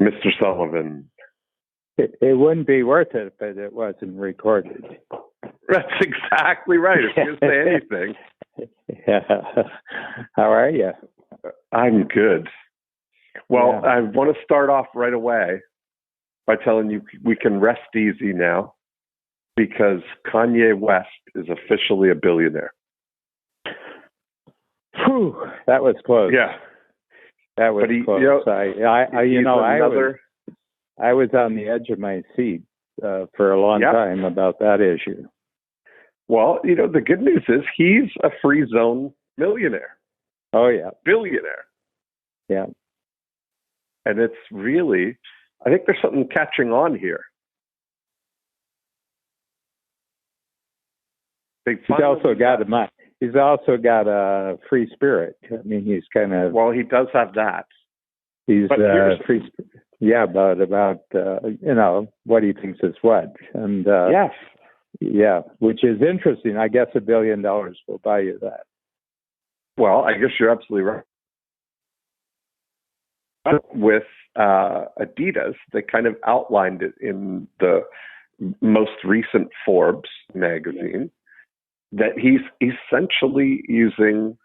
Mr. Sullivan. It wouldn't be worth it if it wasn't recorded. That's exactly right. If you say anything. Yeah. How are you? I'm good. Well, I want to start off right away by telling you we can rest easy now because Kanye West is officially a billionaire. Whew, that was close. Yeah. That was close. I was on the edge of my seat for a long time about that issue. Well, the good news is he's a free zone millionaire. Oh, yeah. Billionaire. Yeah. And it's really, I think there's something catching on here. He's also got a free spirit. I mean, he's kind of... Well, he does have that. He's free spirit. Yeah, about what he thinks is what. And yes. Yeah, which is interesting. I guess $1 billion will buy you that. Well, I guess you're absolutely right. With Adidas, they kind of outlined it in the most recent Forbes magazine that he's essentially using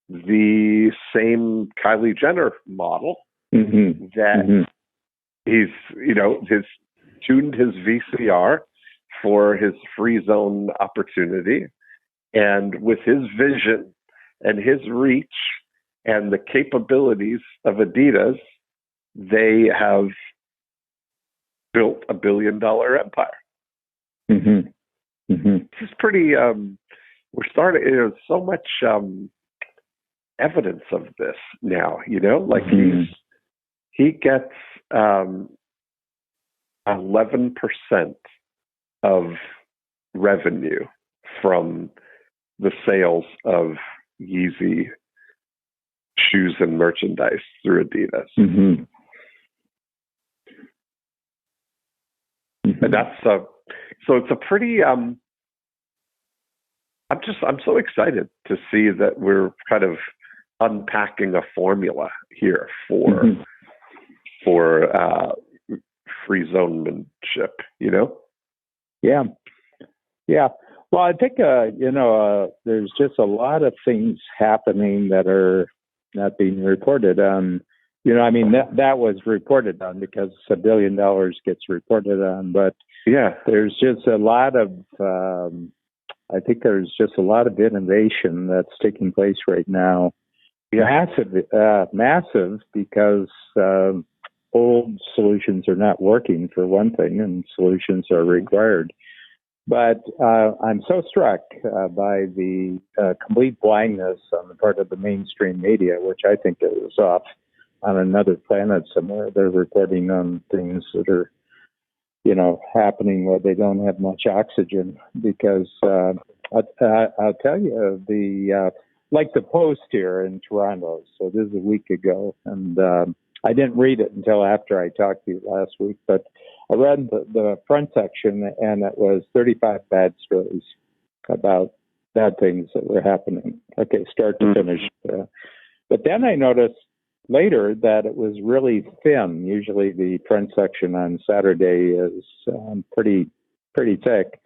the same Kylie Jenner model that he's tuned his VCR for his free zone opportunity. And with his vision and his reach and the capabilities of Adidas, they have built $1 billion empire. This is pretty, we're starting, there's so much evidence of this now, like he gets 11% of revenue from the sales of Yeezy shoes and merchandise through Adidas. And that's so it's a pretty I'm so excited to see that we're kind of unpacking a formula here for free zonemanship, Yeah. Well, I think there's just a lot of things happening that are not being reported on. That was reported on because $1 billion gets reported on, but there's just a lot of I think there's just a lot of innovation that's taking place right now. Massive because old solutions are not working for one thing, and solutions are required. But I'm so struck by the complete blindness on the part of the mainstream media, which I think is off on another planet somewhere. They're reporting on things that are, happening where they don't have much oxygen. Because I'll tell you, like the Post here in Toronto. So this is a week ago, and I didn't read it until after I talked to you last week, but I read the front section, and it was 35 bad stories about bad things that were happening. Okay, start to finish. But then I noticed later that it was really thin. Usually the front section on Saturday is pretty thick.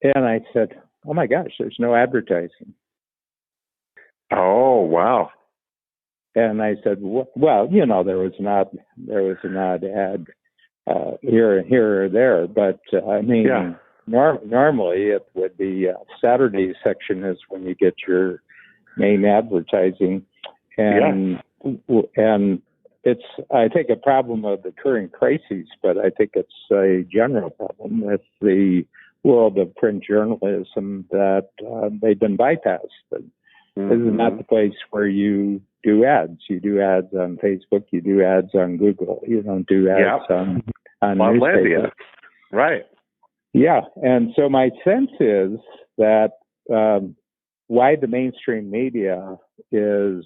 And I said, oh my gosh, there's no advertising. Oh, wow. And I said, well, there was an odd ad here or there, but normally it would be Saturday section is when you get your main advertising, and it's I think a problem of the current crises, but I think it's a general problem with the world of print journalism that they've been bypassed. This is not the place where you do ads. You do ads on Facebook. You do ads on Google. You don't do ads on newspapers. Right. Yeah. And so my sense is that why the mainstream media is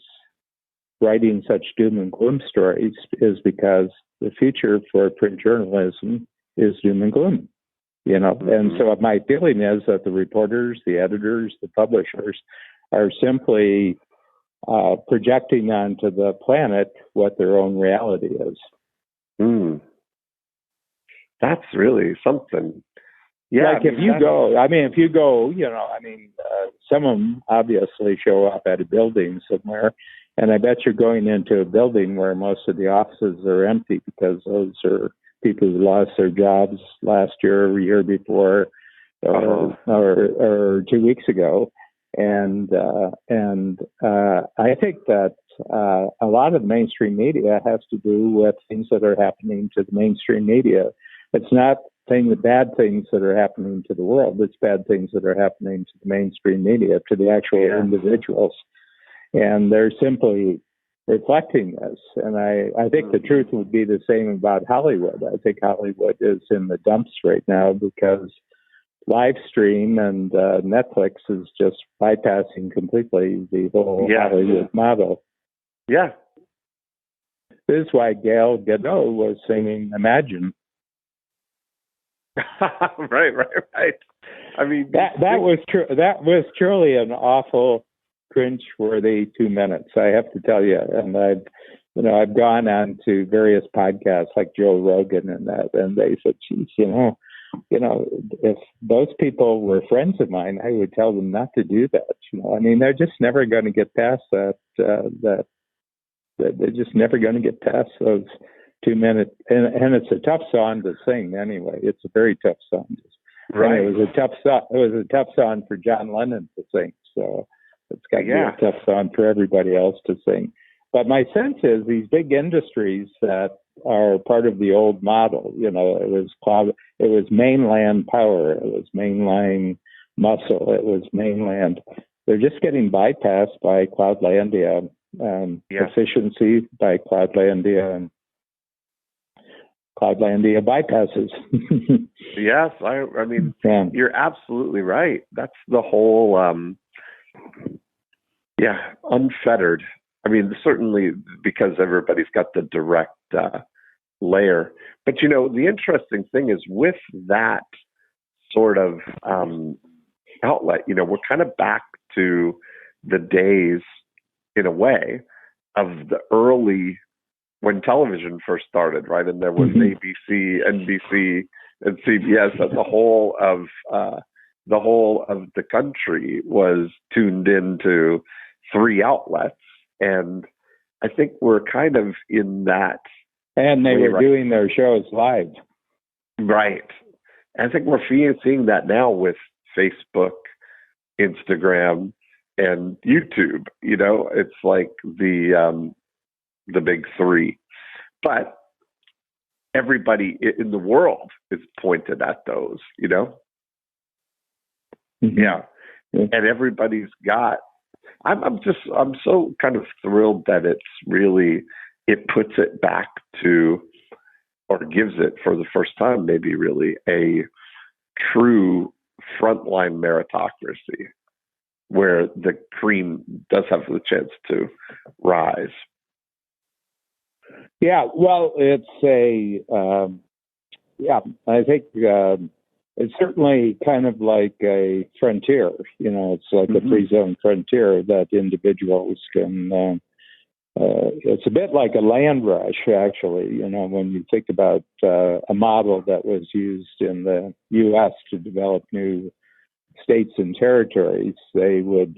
writing such doom and gloom stories is because the future for print journalism is doom and gloom. And so my feeling is that the reporters, the editors, the publishers are simply projecting onto the planet what their own reality is. Mm, that's really something. Yeah. Like if you go, some of them obviously show up at a building somewhere, and I bet you're going into a building where most of the offices are empty because those are people who lost their jobs last year or year before, or 2 weeks ago, and I think that a lot of the mainstream media has to do with things that are happening to the mainstream media. It's not the bad things that are happening to the world. It's bad things that are happening to the mainstream media, to the actual individuals. And they're simply reflecting this. And I think the truth would be the same about Hollywood. I think Hollywood is in the dumps right now because live stream and Netflix is just bypassing completely the whole Hollywood model. Yeah. This is why Gal Gadot was singing Imagine. Right. I mean, that was truly an awful, cringe-worthy 2 minutes. I have to tell you, and I've gone on to various podcasts like Joe Rogan and they said, "Geez, if those people were friends of mine, I would tell them not to do that." They're just never going to get past that. They're just never going to get past those 2 minutes, and it's a tough song to sing anyway. It's a very tough song. Right. And it was a tough song for John Lennon to sing. So it's got to be a tough song for everybody else to sing. But my sense is these big industries that are part of the old model. It was mainland power. It was mainline muscle. It was mainland. They're just getting bypassed by Cloudlandia, efficiency by Cloudlandia, and Cloudlandia bypasses. Yes, I mean, you're absolutely right. That's the whole, unfettered. I mean, certainly because everybody's got the direct layer. But, the interesting thing is with that sort of outlet, we're kind of back to the days, in a way, of the early, when television first started, right? And there was ABC, NBC, and CBS, and the whole of the country was tuned into 3 outlets. And I think we're kind of in that. And they were doing their shows live. Right. And I think we're seeing that now with Facebook, Instagram, and YouTube. It's like the big 3. But everybody in the world is pointed at those, Yeah. And everybody's got, I'm so kind of thrilled that it puts it back to, or gives it for the first time, maybe really a true frontline meritocracy where the cream does have the chance to rise. Yeah, well, it's I think it's certainly kind of like a frontier. It's like a free zone frontier that individuals can. It's a bit like a land rush, actually. When you think about a model that was used in the U.S. to develop new states and territories, they would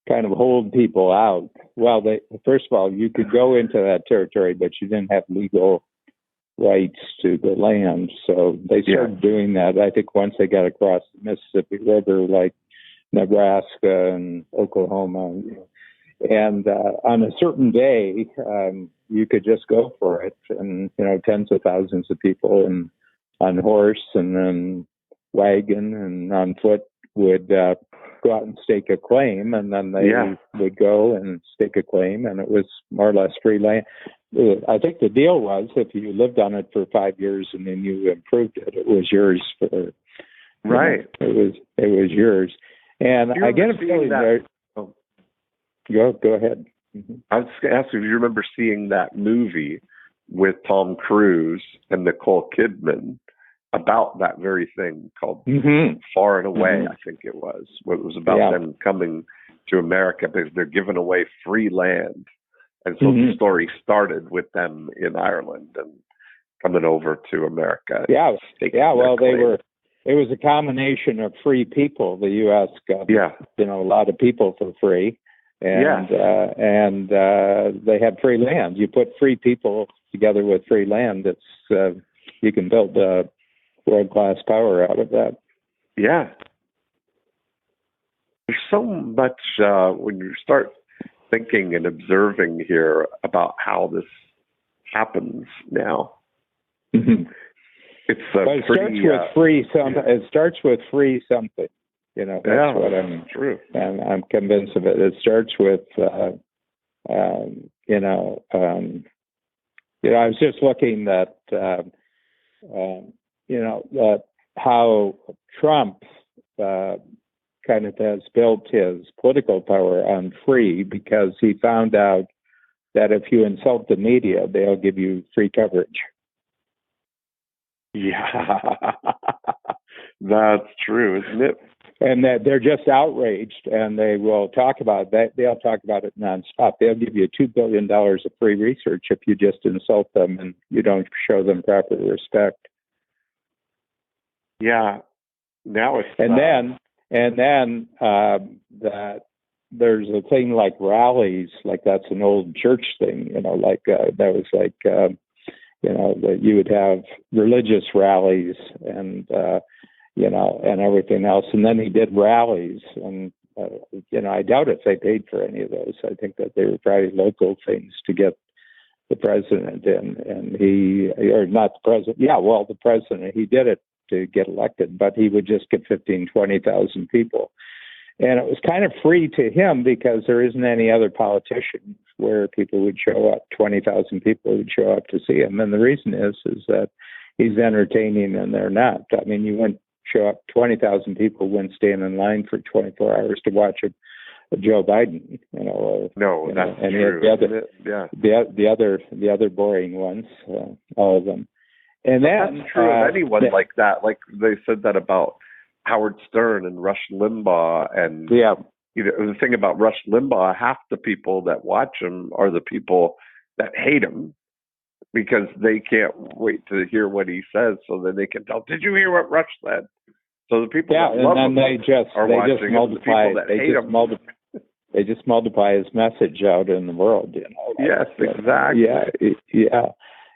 kind of hold people out. Well, first of all, you could go into that territory, but you didn't have legal rights to the land. So they started doing that, I think, once they got across the Mississippi River, like Nebraska and Oklahoma. And on a certain day, you could just go for it. And, tens of thousands of people on horse and then wagon and on foot would go out and stake a claim, and then they would go and stake a claim, and it was more or less free land. I think the deal was if you lived on it for 5 years and then you improved it, it was yours for right. It was yours. And I get a feeling that. Go ahead. Mm-hmm. I was going to ask you, do you remember seeing that movie with Tom Cruise and Nicole Kidman about that very thing called Far and Away, I think it was. It was about them coming to America because they're giving away free land. And so the story started with them in Ireland. And coming over to America. Yeah. Well, it was a combination of free people. The U.S. got, a lot of people for free. And they had free land. You put free people together with free land, it's you can build a world-class power out of that. Yeah. There's so much when you start thinking and observing here about how this happens now. Mm-hmm. It starts with free something. It starts with free something. That's what I'm. True. And I'm convinced of it. It starts with, I was just looking at, how Trump kind of has built his political power on free, because he found out that if you insult the media, they'll give you free coverage. Yeah, that's true, isn't it? And that they're just outraged, and they will talk about that. They'll talk about it nonstop. They'll give you $2 billion of free research if you just insult them and you don't show them proper respect. Yeah. Now it's and then that there's a thing like rallies, like that's an old church thing, that was like that you would have religious rallies and and everything else. And then he did rallies, and I doubt if they paid for any of those. I think that they were probably local things to get the president in, and or not the president. Yeah, well, the president, he did it to get elected, but he would just get 15,000, 20,000 people. And it was kind of free to him because there isn't any other politician where people would show up, 20,000 people would show up to see him. And the reason is that he's entertaining and they're not. I mean, you wouldn't show up, 20,000 people wouldn't stand in line for 24 hours to watch a Joe Biden, that's and true. The other boring ones, all of them. And then that's true of anyone like that. Like they said that about Howard Stern and Rush Limbaugh, and the thing about Rush Limbaugh, half the people that watch him are the people that hate him because they can't wait to hear what he says, so then they can tell. Did you hear what Rush said? So the people that love him are watching him. The people that hate him. They just multiply his message out in the world. Yes, exactly.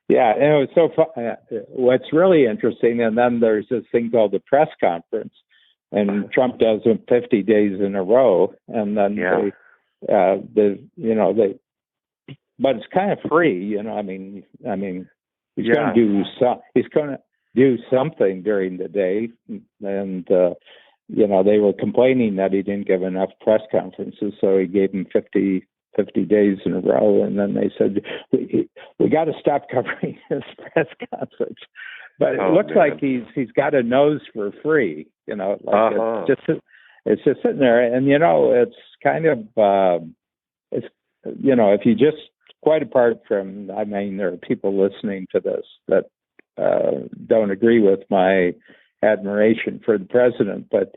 Yeah, and it was so fun. What's really interesting, and then there's this thing called the press conference, and Trump does it 50 days in a row, and then but it's kind of free, I mean, he's going to do something during the day, and they were complaining that he didn't give enough press conferences, so he gave him 50 days in a row, and then they said we got to stop covering his press conference. But it looks like he's got a nose for free, it's just sitting there, and it's kind of if you just, quite apart from, I mean, there are people listening to this that don't agree with my admiration for the president, but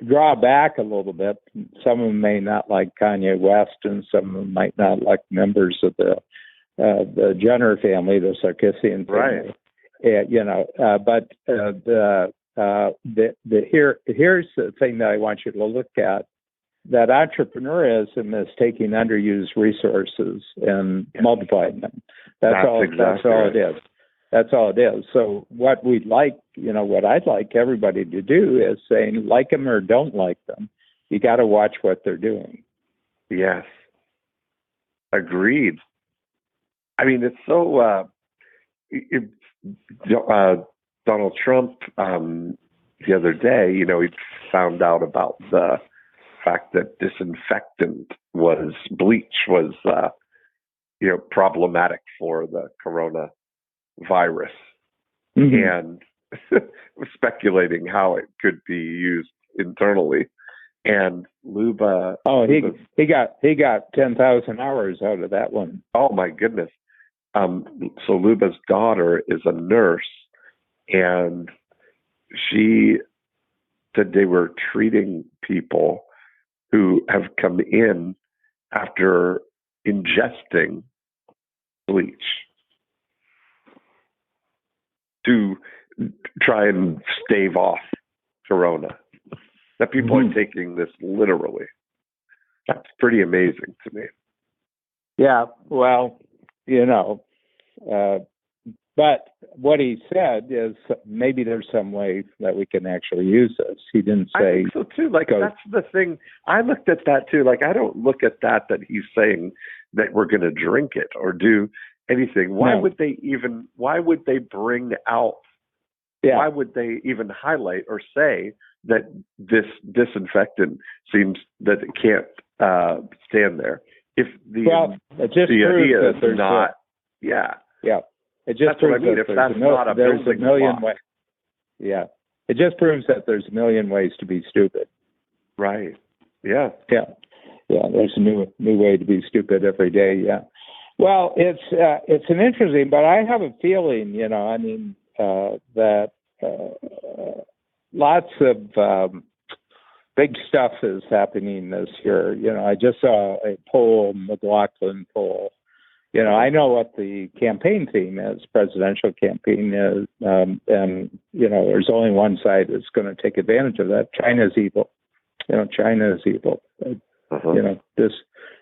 draw back a little bit. Some of them may not like Kanye West, and some of them might not like members of the Jenner family, the Sarkisian family. Right. Here's the thing that I want you to look at. That entrepreneurism is taking underused resources and multiplying them. That's all it is. That's all it is. So what we'd like, what I'd like everybody to do is saying, like them or don't like them, you got to watch what they're doing. Yes. Agreed. I mean, it's so, Donald Trump, the other day, he found out about the fact that disinfectant bleach was problematic for the coronavirus, and speculating how it could be used internally. And Luba, he got 10,000 hours out of that one. Oh my goodness! So Luba's daughter is a nurse, and she said they were treating people who have come in after ingesting bleach. to try and stave off Corona. That people are taking this literally. That's pretty amazing to me. Yeah, well, but what he said is maybe there's some way that we can actually use this. He didn't say. I think so too. Like, that's the thing. I looked at that too. Like, I don't look at that he's saying that we're going to drink it or do anything. Why would they bring out, why would they even highlight or say that this disinfectant seems that it can't stand there? If the idea is not, it just that's what I mean. If that's not a building block. It just proves that there's a million ways to be stupid. Right. Yeah. Yeah. There's a new way to be stupid every day. Yeah. Well, it's an interesting, but I have a feeling, that lots of big stuff is happening this year. I just saw a poll, McLaughlin poll. I know what the campaign theme is, presidential campaign is, and there's only one side that's going to take advantage of that. China's evil. China is evil.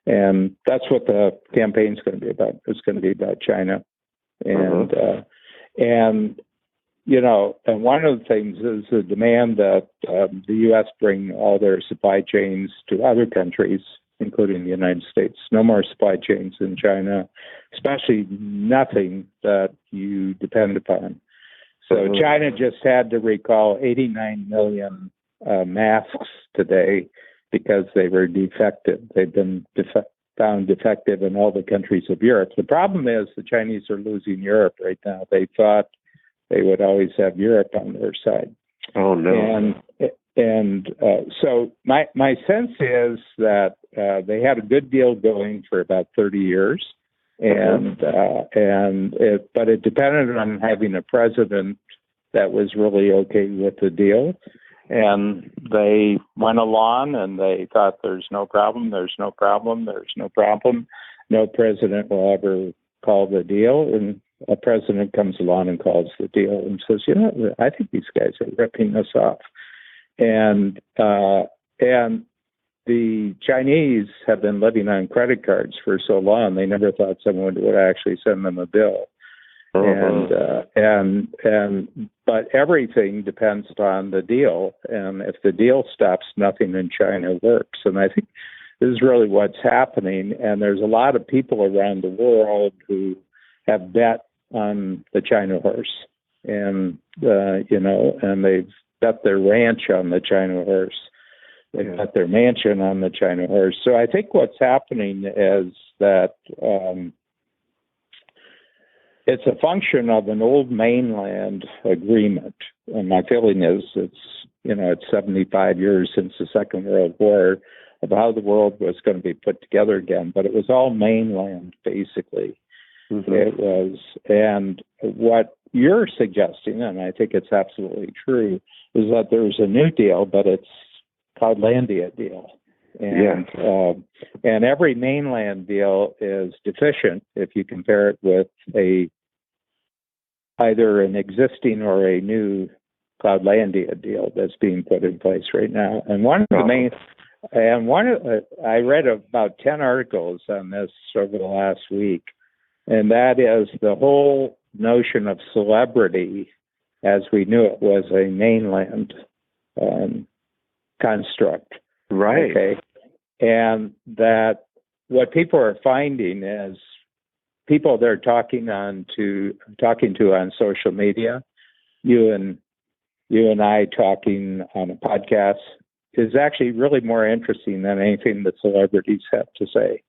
And that's what the campaign's going to be about. It's going to be about China, and one of the things is the demand that the U.S. bring all their supply chains to other countries, including the United States. No more supply chains in China, especially nothing that you depend upon. So China just had to recall 89 million masks today because they were defective. They've been found defective in all the countries of Europe. The problem is the Chinese are losing Europe right now. They thought they would always have Europe on their side. Oh, no. And so my sense is that they had a good deal going for about 30 years, but it depended on having a president that was really okay with the deal. And they went along and they thought there's no problem. No president will ever call the deal. And a president comes along and calls the deal and says, I think these guys are ripping us off. And the Chinese have been living on credit cards for so long, they never thought someone would actually send them a bill. But everything depends on the deal. And if the deal stops, nothing in China works. And I think this is really what's happening. And there's a lot of people around the world who have bet on the China horse. And, and they've bet their ranch on the China horse. They've bet their mansion on the China horse. So I think what's happening is that it's a function of an old mainland agreement. And my feeling is it's 75 years since the Second World War of how the world was going to be put together again. But it was all mainland, basically. It was. And what you're suggesting, and I think it's absolutely true, is that there's a new deal, but it's Cloudlandia deal. And every mainland deal is deficient if you compare it with either an existing or a new Cloudlandia deal that's being put in place right now. And I read about 10 articles on this over the last week, and that is the whole notion of celebrity as we knew it was a mainland construct. Right. Okay. And that what people are finding is people they're talking to on social media, you and I talking on a podcast, is actually really more interesting than anything that celebrities have to say.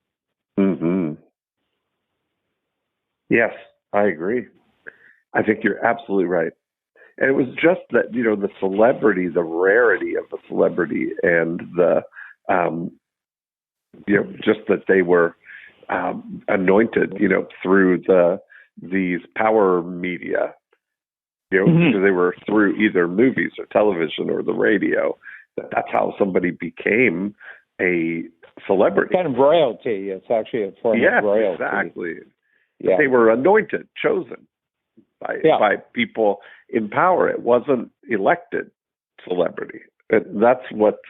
Yes, I agree. I think you're absolutely right. And it was just that, the celebrity, the rarity of the celebrity and the, just that they were anointed, through these power media, because they were through either movies or television or the radio. That's how somebody became a celebrity. Kind of royalty. It's actually a form of royalty. Exactly. Yeah. They were anointed, chosen. by people in power. It wasn't elected celebrity. That's what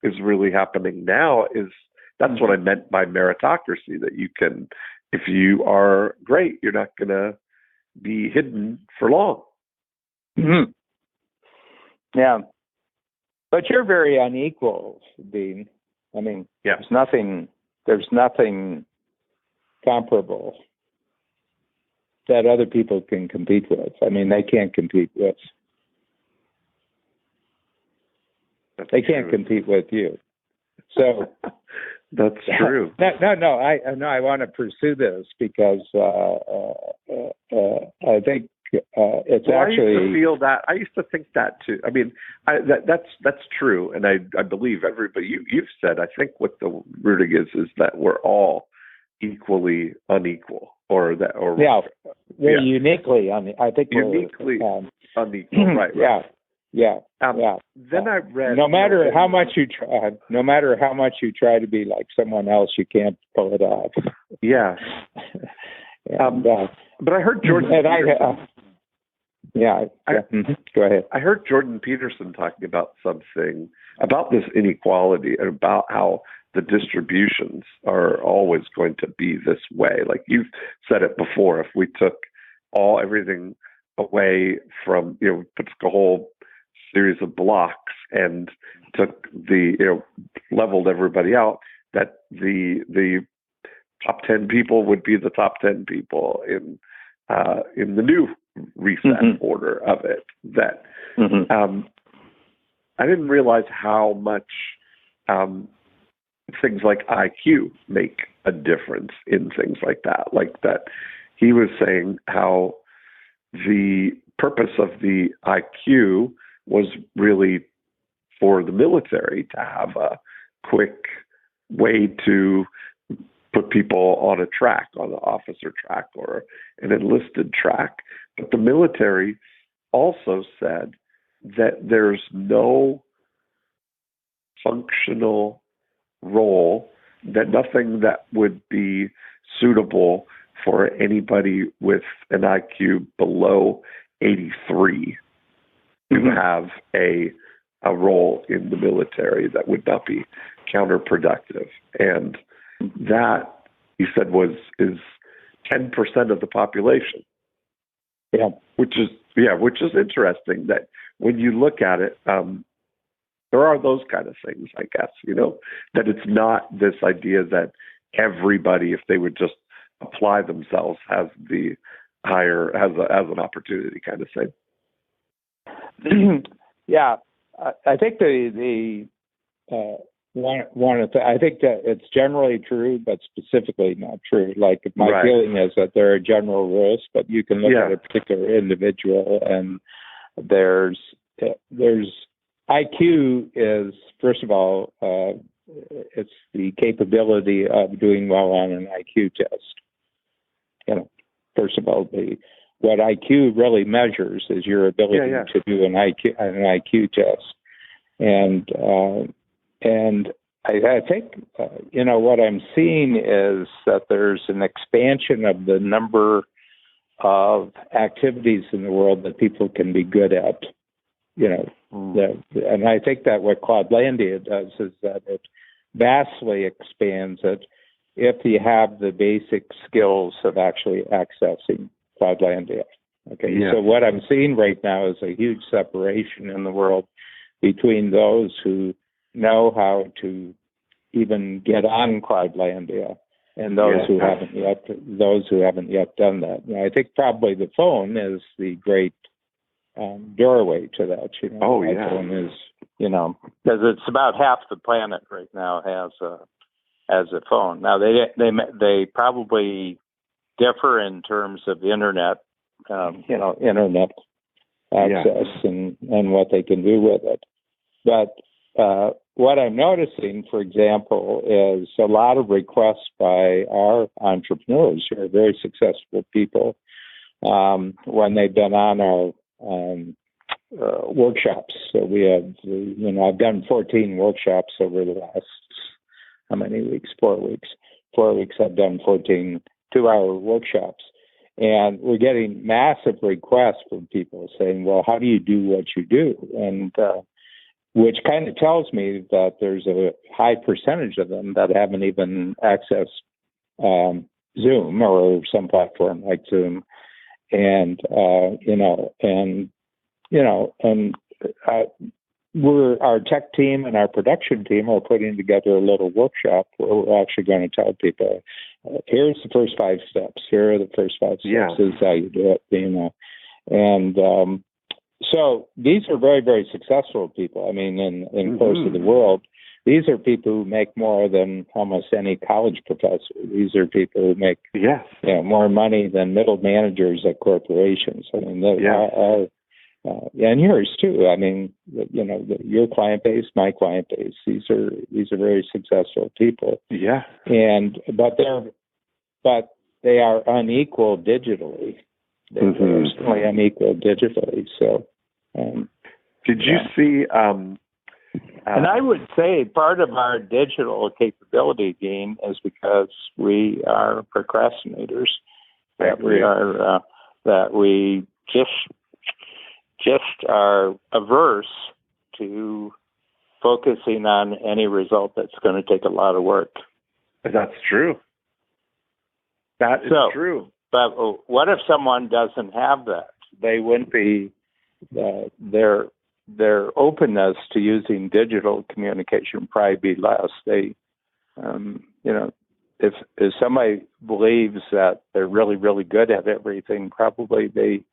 is really happening now. That's what I meant by meritocracy, that you can, if you are great, you're not going to be hidden for long. Mm-hmm. Yeah. But you're very unequal, Dean. I mean, there's nothing comparable that other people can compete with. I mean, they can't compete with. They can't compete with you. So that's true. No. I want to pursue this because I think it's actually. I used to feel that. I used to think that too. I mean, that's true, and I believe everybody. You've said. I think what the rooting is that we're all equally unequal, we're uniquely unequal. I think uniquely unequal, right? Yeah. Yeah. Then I read. No matter how much you try to be like someone else, you can't pull it off. Yeah. But I heard Jordan. Go ahead. I heard Jordan Peterson talking about something about this inequality and about how the distributions are always going to be this way. Like you've said it before, if we took everything away from, put a whole series of blocks and took leveled everybody out, that the top 10 people would be the top 10 people in the new reset order of it. That I didn't realize how much things like IQ make a difference in things like that. Like that, he was saying how the purpose of the IQ was really for the military to have a quick way to put people on a track, on an officer track or an enlisted track. But the military also said that there's no functional role, that nothing that would be suitable for anybody with an IQ below 83 to have a role in the military that would not be counterproductive. And that, he said, is 10% of the population. Yeah. Which is interesting, that when you look at it, there are those kind of things, I guess, that it's not this idea that everybody, if they would just apply themselves, has an opportunity kind of thing. Yeah, I think I think that it's generally true, but specifically not true. Like my feeling is that there are general rules, but you can look at a particular individual, and there's IQ is, first of all, it's the capability of doing well on an IQ test. First of all, what IQ really measures is your ability to do an IQ test, and I think what I'm seeing is that there's an expansion of the number of activities in the world that people can be good at. And I think that what Cloudlandia does is that it vastly expands it if you have the basic skills of actually accessing Cloudlandia. Okay, so what I'm seeing right now is a huge separation in the world between those who know how to even get on Cloudlandia and those who haven't yet done that. And I think probably the phone is the great doorway to that. iPhone is, because it's about half the planet right now has a phone. Now they probably differ in terms of internet access and what they can do with it. But what I'm noticing, for example, is a lot of requests by our entrepreneurs who are very successful people when they've been on our workshops. So we have, I've done 14 workshops over the last, how many weeks? 4 weeks. 4 weeks I've done 14 2-hour workshops. And we're getting massive requests from people saying, well, how do you do what you do? And which kind of tells me that there's a high percentage of them that haven't even accessed Zoom or some platform like Zoom. And, our tech team and our production team are putting together a little workshop where we're actually going to tell people, here's the first 5 steps. Here are the first 5 steps. This is how you do it, And so these are very, very successful people. I mean, in course of the world, these are people who make more than almost any college professor. These are people who make more money than middle managers at corporations. I mean, and yours too. I mean, your client base, my client base. These are very successful people. Yeah. But they are unequal digitally. They're certainly unequal digitally. So, did you see? And I would say part of our digital capability, Dean, is because we are procrastinators. That we just are averse to focusing on any result that's going to take a lot of work. That's true. That is true. But what if someone doesn't have that? They wouldn't be their openness to using digital communication would probably be less. They, if somebody believes that they're really, really good at everything, probably they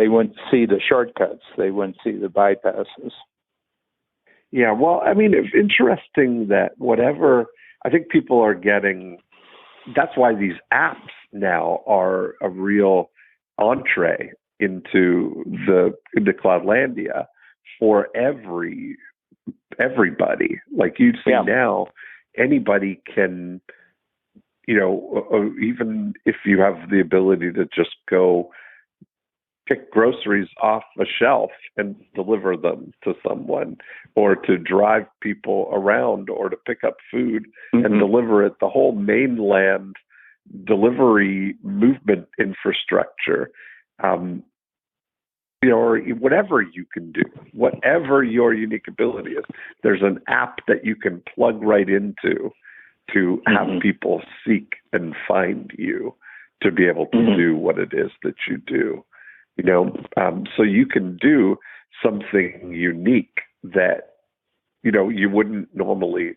wouldn't see the shortcuts. They wouldn't see the bypasses. Yeah, well, I mean, it's interesting that I think people are getting, that's why these apps now are a real entree into Cloudlandia for everybody. Like you see now, anybody can, even if you have the ability to just go pick groceries off a shelf and deliver them to someone, or to drive people around, or to pick up food and deliver it, the whole mainland delivery movement infrastructure, or whatever you can do, whatever your unique ability is, there's an app that you can plug right into to have people seek and find you to be able to do what it is that you do. So you can do something unique that, you wouldn't normally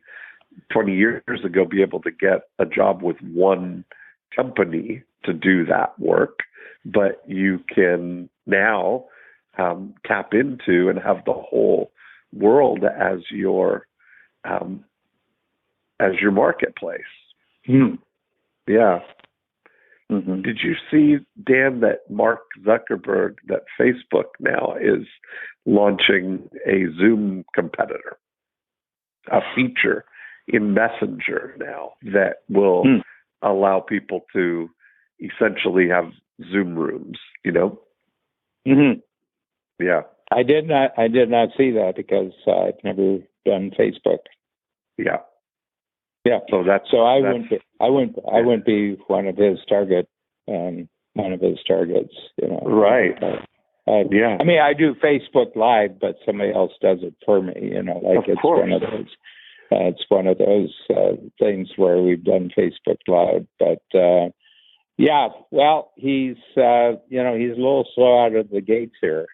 20 years ago be able to get a job with one company to do that work, but you can now tap into and have the whole world as your marketplace. Yeah. Did you see, Dan, that Mark Zuckerberg, that Facebook now is launching a Zoom competitor, a feature in Messenger now that will allow people to essentially have Zoom rooms, Yeah. I did not see that because I've never done Facebook. Yeah. Yeah. So I wouldn't be one of his targets. Right. I mean, I do Facebook Live, but somebody else does it for me. It's one of those. It's one of those things where we've done Facebook Live, but well, he's a little slow out of the gates here.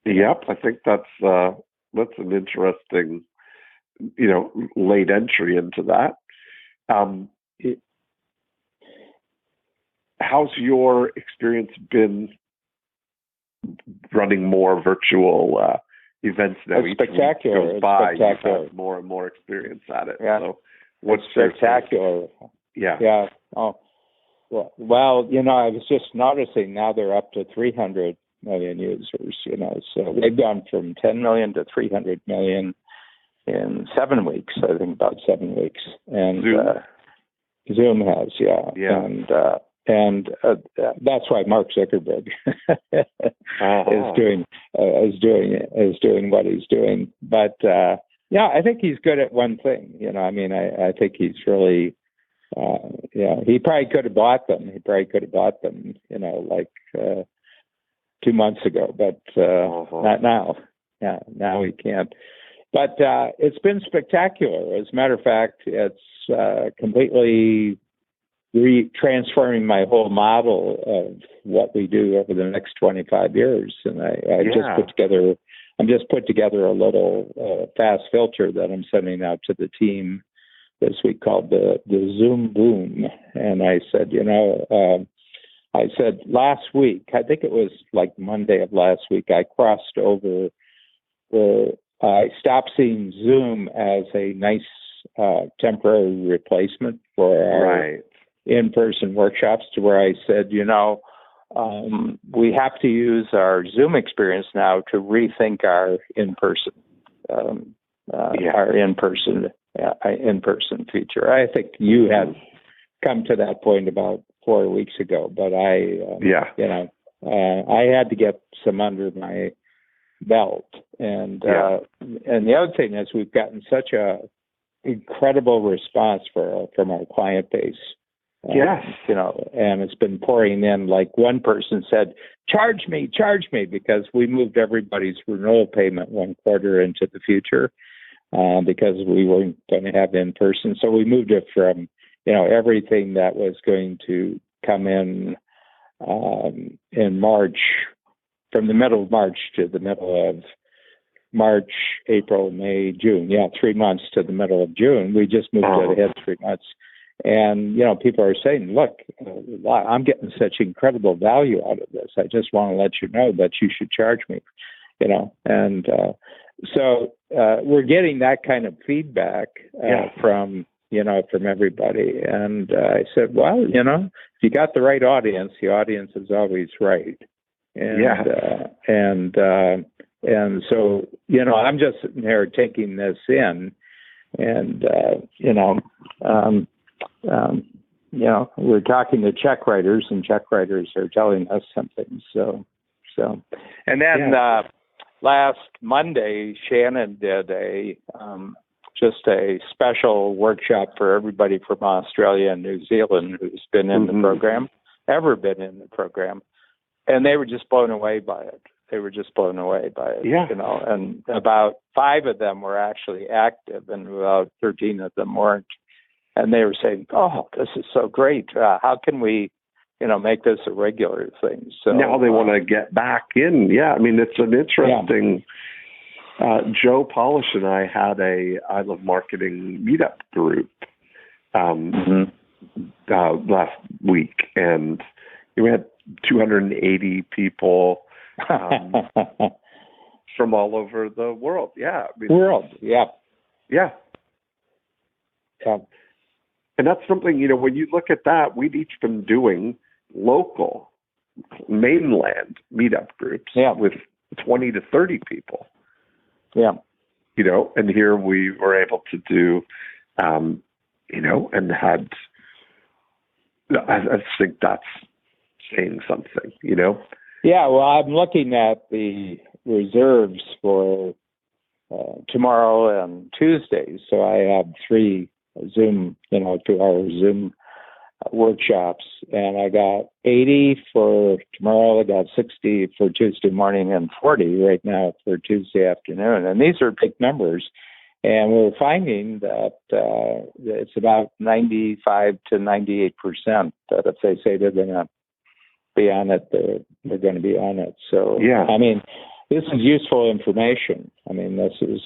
Yep, I think that's an interesting, late entry into that. How's your experience been running more virtual events now? It's spectacular. Each week goes by, spectacular. You have more and more experience at it. Yeah. So what's spectacular? Yeah. Yeah. Oh, well, I was just noticing now they're up to 300 million users. So they've gone from 10 million to 300 million in 7 weeks. I think about 7 weeks. And Zoom has, and that's why Mark Zuckerberg is doing what he's doing. But I think he's good at one thing. I think he's really Yeah, he probably could have bought them. Like 2 months ago, but not now. Yeah, now he can't. But it's been spectacular. As a matter of fact, it's completely transforming my whole model of what we do over the next 25 years. And I just put together a little fast filter that I'm sending out to the team this week called the Zoom Boom. And I said, last week, I think it was like Monday of last week, I crossed over where I stopped seeing Zoom as a nice temporary replacement for our in-person workshops to where I said, we have to use our Zoom experience now to rethink our in-person feature. I think you had come to that point about 4 weeks ago, but I had to get some under my belt, and the other thing is we've gotten such a incredible response from our client base. Yes. And it's been pouring in. Like one person said, charge me, because we moved everybody's renewal payment 1 quarter into the future because we weren't going to have in person. So we moved it from, everything that was going to come in March, from the middle of March to the middle of March, April, May, June. Yeah, 3 months to the middle of June. We just moved it ahead 3 months. And, people are saying, look, I'm getting such incredible value out of this. I just want to let you know that you should charge me, And so we're getting that kind of feedback from everybody. And I said, well, if you got the right audience, the audience is always right. And so, I'm just sitting here taking this in and, we're talking to check writers, and check writers are telling us something. So, and then last Monday, Shannon did just a special workshop for everybody from Australia and New Zealand who's been in the program, and they were just blown away by it. And about 5 of them were actually active, and about 13 of them weren't. And they were saying, "Oh, this is so great! How can we, make this a regular thing?" So now they want to get back in. Yeah, I mean, it's an interesting. Joe Polish and I had a I Love Marketing meetup group last week, and we had 280 people from all over the world. Yeah, yeah. And that's something, when you look at that, we'd each been doing local mainland meetup groups with 20 to 30 people. Yeah. And here we were able to do, and had, I think that's saying something, Yeah, well, I'm looking at the reserves for tomorrow and Tuesday. So I have 3 Zoom, 2-hour Zoom workshops, and I got 80 for tomorrow. I got 60 for Tuesday morning and 40 right now for Tuesday afternoon. And these are big numbers. And we're finding that it's about 95 to 98% that if they say they're going to be on it, they're going to be on it. So, I mean, this is useful information. I mean, this is,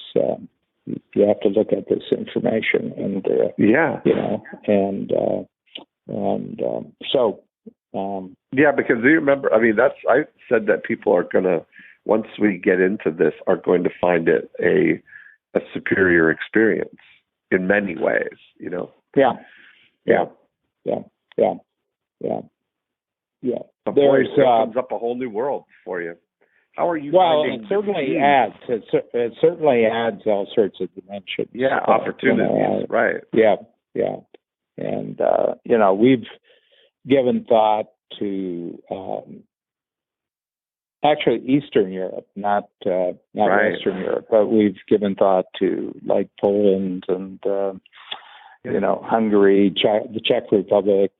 you have to look at this information and, because you remember, I mean, I said that people are going to, once we get into this, are going to find it a superior experience in many ways, Yeah. There's opens up a whole new world for you. How are you? Well, it certainly adds. It certainly adds all sorts of dimensions. Yeah, opportunities, right? Yeah. And we've given thought to actually Eastern Europe, not Western Europe, but we've given thought to like Poland and Hungary, the Czech Republic.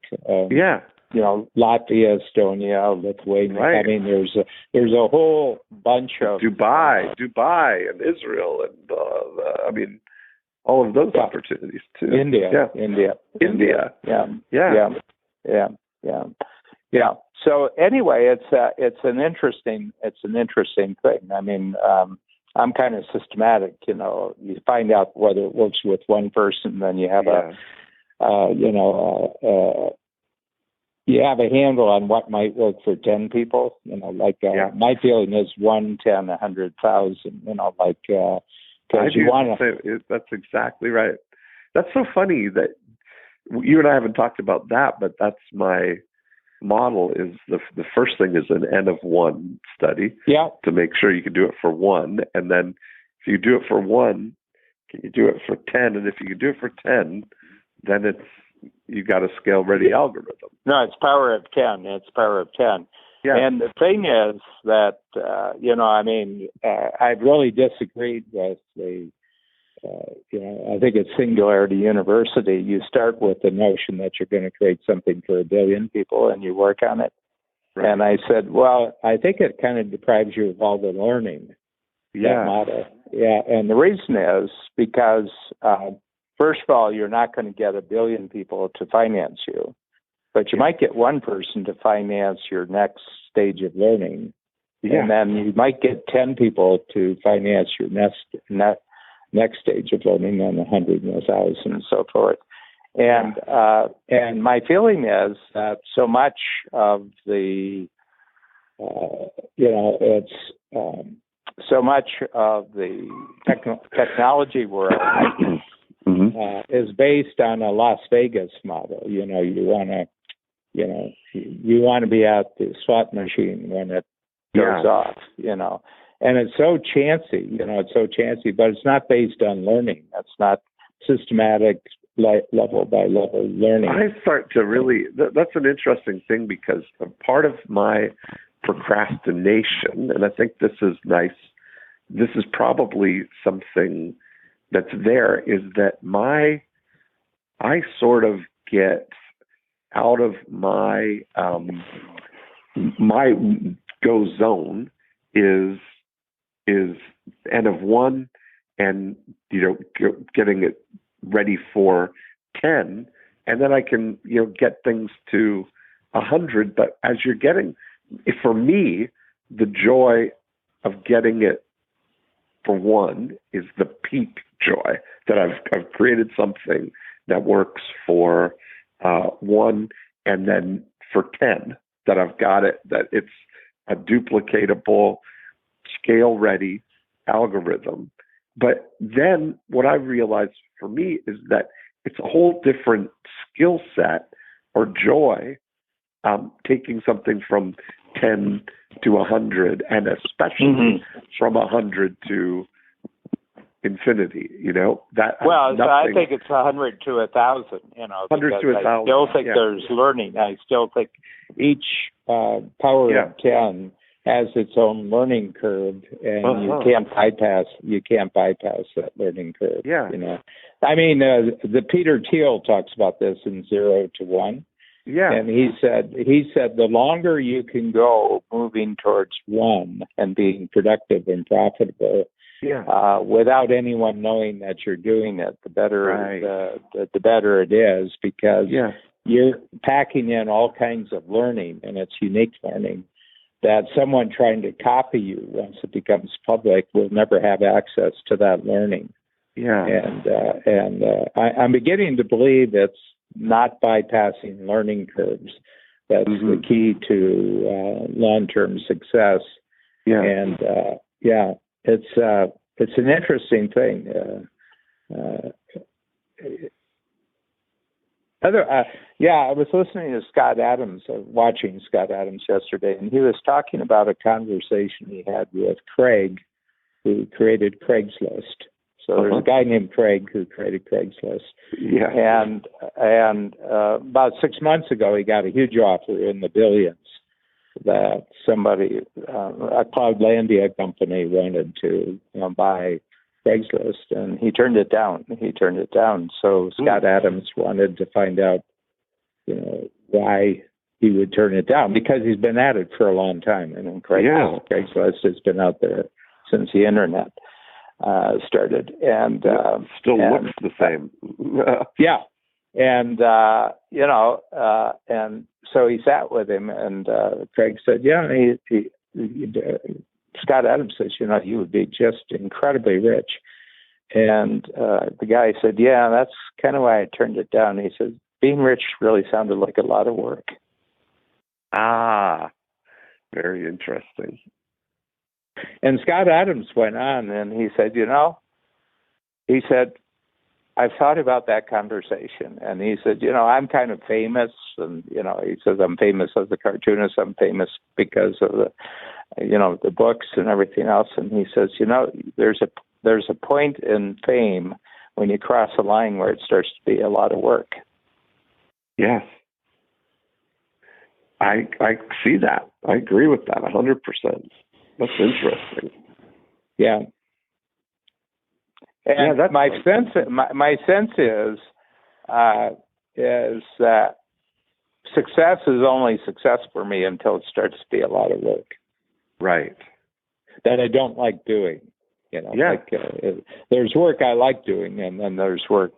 Latvia, Estonia, Lithuania. Right. I mean, there's a whole bunch of Dubai, and Israel, and all of those opportunities too. India. Yeah. So anyway, it's an interesting thing. I mean, I'm kind of systematic. You find out whether it works with one person, then you have you have a handle on what might work for 10 people. My feeling is 1, 10, 100,000. Because you want to. That's exactly right. That's so funny that you and I haven't talked about that, but that's my model. Is the first thing is an N of 1 study. Yeah. To make sure you can do it for 1, and then if you do it for 1, can you do it for 10? And if you can do it for 10, then you got a scale ready algorithm. No, it's power of 10. It's power of 10. Yeah. And the thing is that, I've really disagreed with I think it's Singularity University. You start with the notion that you're going to create something for 1 billion people and you work on it. Right. And I said, well, I think it kind of deprives you of all the learning. Yeah. That model. Yeah. And the reason is because, first of all, you're not going to get 1 billion people to finance you, but you might get one person to finance your next stage of learning. Yeah. And then you might get 10 people to finance your next stage of learning, and 100 and 1,000 and so forth. And my feeling is that so much of the, so much of the technology world is based on a Las Vegas model. You want to be at the slot machine when it goes off. And it's so chancy. But it's not based on learning. That's not systematic level by level learning. I start to really. That's an interesting thing because a part of my procrastination, and I think this is nice. This is probably something that's there, is that I sort of get out of my my go zone is N of 1 and getting it ready for 10, and then I can get things to 100. But as you're getting, for me, the joy of getting it for 1 is the peak joy that I've created something that works for 1, and then for 10 that I've got it, that it's a duplicatable, scale ready algorithm. But then what I realized for me is that it's a whole different skill set or joy, taking something from 10 to 100, and especially from 100 to infinity. I think it's 100 to 1,000. 100 to 1,000. I still think there's learning. I still think each power of 10 has its own learning curve, and you can't bypass that learning curve. Yeah. The Peter Thiel talks about this in 0 to 1. Yeah. And he said the longer you can go moving towards 1 and being productive and profitable, without anyone knowing that you're doing it, the better the better it is, because you're packing in all kinds of learning, and it's unique learning that someone trying to copy you once it becomes public will never have access to that learning. Yeah. And I'm beginning to believe it's not bypassing learning curves that's the key to long-term success. Yeah. And it's an interesting thing. I was listening to Scott Adams, watching Scott Adams yesterday, and he was talking about a conversation he had with Craig, who created Craigslist. So there's a guy named Craig who created Craigslist. Yeah. And about 6 months ago, he got a huge offer in the billions that somebody, a Cloudlandia company, wanted to buy Craigslist, and he turned it down. So Scott Adams wanted to find out, why he would turn it down, because he's been at it for a long time. And Craigslist has been out there since the internet started, and still looks the same. Yeah. And, and so he sat with him, and Craig said, Scott Adams says, you would be just incredibly rich. And the guy said, that's kind of why I turned it down. He said, being rich really sounded like a lot of work. Ah, very interesting. And Scott Adams went on, and he said, I've thought about that conversation. And he said, I'm kind of famous. And, he says, I'm famous as a cartoonist. I'm famous because of the books and everything else. And he says, there's a point in fame when you cross a line where it starts to be a lot of work. Yes. I see that. I agree with that 100%. That's interesting. Yeah. And my sense is that success is only success for me until it starts to be a lot of work. Right. That I don't like doing. There's work I like doing, and then there's work,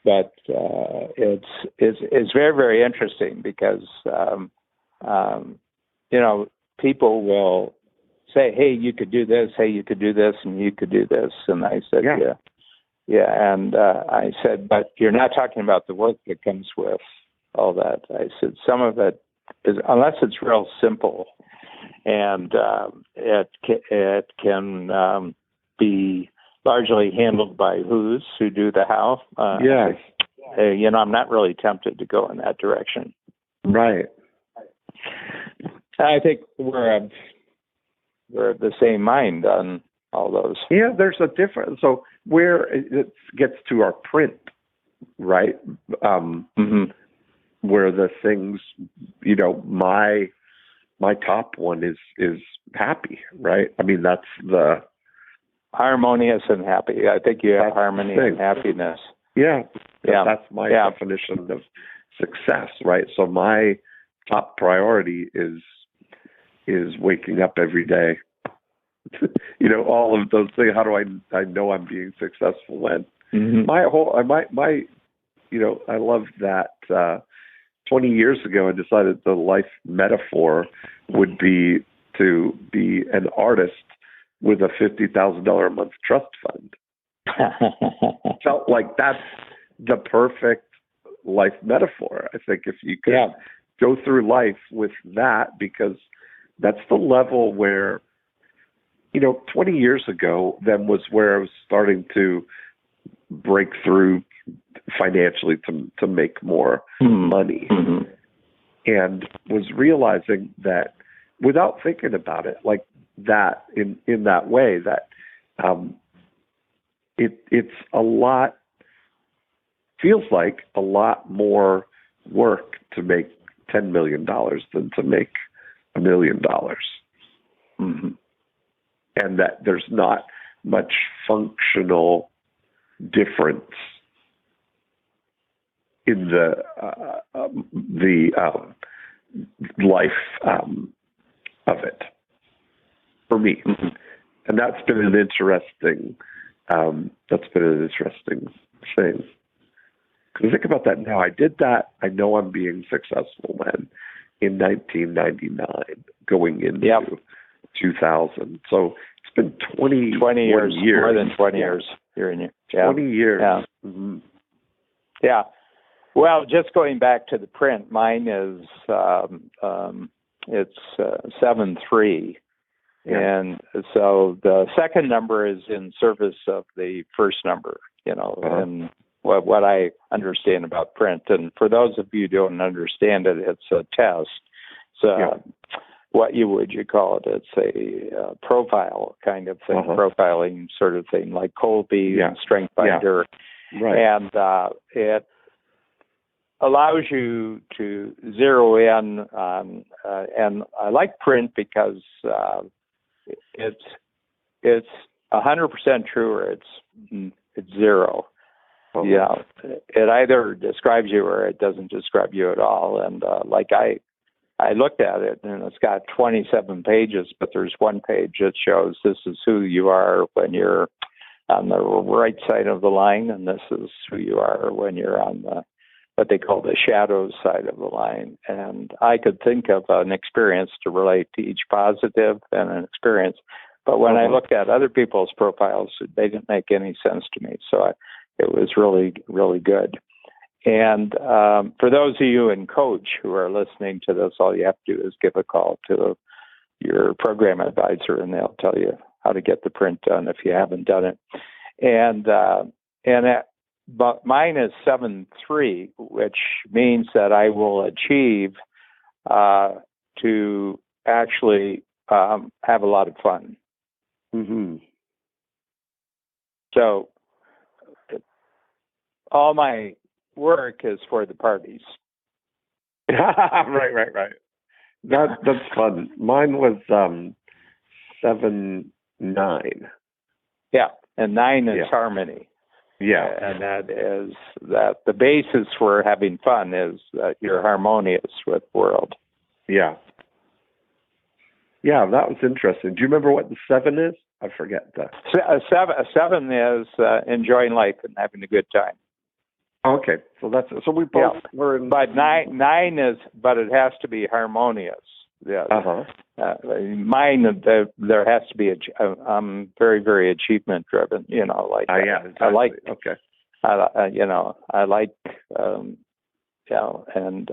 but it's very, very interesting because people will say, hey, you could do this, and you could do this. And I said, yeah. And I said, but you're not talking about the work that comes with all that. I said, some of it is, unless it's real simple, and it can be largely handled by who do the how. I'm not really tempted to go in that direction. Right. I think we're of the same mind on all those. Yeah, there's a difference. So where it gets to our print, right? Where the things, my top one is happy, right? I mean, that's the harmonious and happy. I think you have harmony and happiness. Yeah. That's my definition of success, right? So my top priority is waking up every day. All of those things. How do I know I'm being successful when I love that 20 years ago I decided the life metaphor would be to be an artist with a $50,000 a month trust fund. Felt like that's the perfect life metaphor. I think if you could go through life with that, because that's the level where, 20 years ago, then was where I was starting to break through financially to make more money, and was realizing that without thinking about it like that, in that way, that it's feels like a lot more work to make $10 million than to make $1 million. And that there's not much functional difference in the life of it for me, and that's been an interesting thing. Because think about that now. I did that. I know I'm being successful when in 1999, going into 2000. So it's been 20 years, more than 20 years. 20 years. Yeah. Yeah. Well, just going back to the print, mine is it's 7-3, and so the second number is in service of the first number. And what I understand about print, and for those of you who don't understand it, it's a test. So what you call it? It's a profile kind of thing, profiling sort of thing, like Colby and Strength Finder. And it allows you to zero in on, and I like print because it's 100% true or it's zero. Oh. Yeah, it either describes you or it doesn't describe you at all. And like I looked at it, and it's got 27 pages, but there's one page that shows this is who you are when you're on the right side of the line, and this is who you are when you're on what they call the shadow side of the line. And I could think of an experience to relate to each positive and an experience. But when I looked at other people's profiles, they didn't make any sense to me. So it was really, really good. And for those of you in coach who are listening to this, all you have to do is give a call to your program advisor, and they'll tell you how to get the print done if you haven't done it. But mine is 7-3, which means that I will achieve to actually have a lot of fun. Mm-hmm. So all my work is for the parties. Right. That's fun. Mine was 7-9. Yeah, and 9 is harmony. Yeah, and that is that the basis for having fun is that you're harmonious with the world. Yeah, that was interesting. Do you remember what the 7 is? I forget that. A 7 is enjoying life and having a good time. Okay, so we both were in. But 9 is, but it has to be harmonious. Yeah. Mine, there has to be I'm very, very achievement driven. Like exactly. I like. Okay. I like. And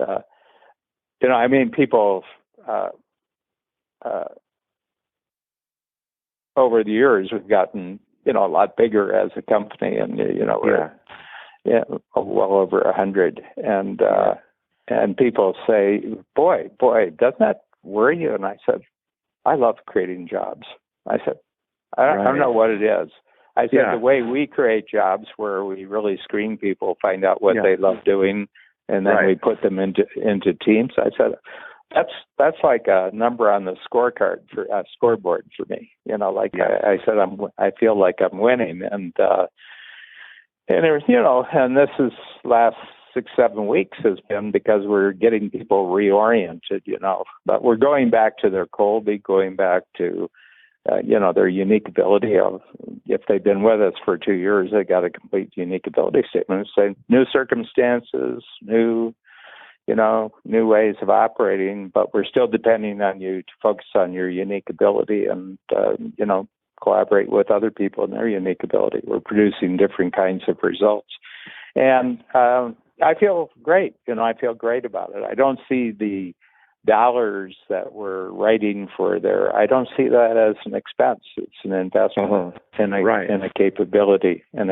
I mean, people. Over the years, we've gotten a lot bigger as a company, and we're well over 100, and people say, boy, doesn't that worry you? And I said, I love creating jobs. I said, I don't know what it is. I said, the way we create jobs, where we really screen people, find out what they love doing, and then we put them into teams. I said, that's like a number on the scorecard for a scoreboard for me. I said, I feel like I'm winning, and this is last 6-7 weeks has been because we're getting people reoriented, but we're going back to their Colby, going back to, their unique ability of, if they've been with us for 2 years, they got a complete unique ability statement. Say new circumstances, new ways of operating, but we're still depending on you to focus on your unique ability and, collaborate with other people in their unique ability. We're producing different kinds of results. And I feel great. I feel great about it. I don't see the dollars that we're writing for there. I don't see that as an expense. It's an investment in a capability. And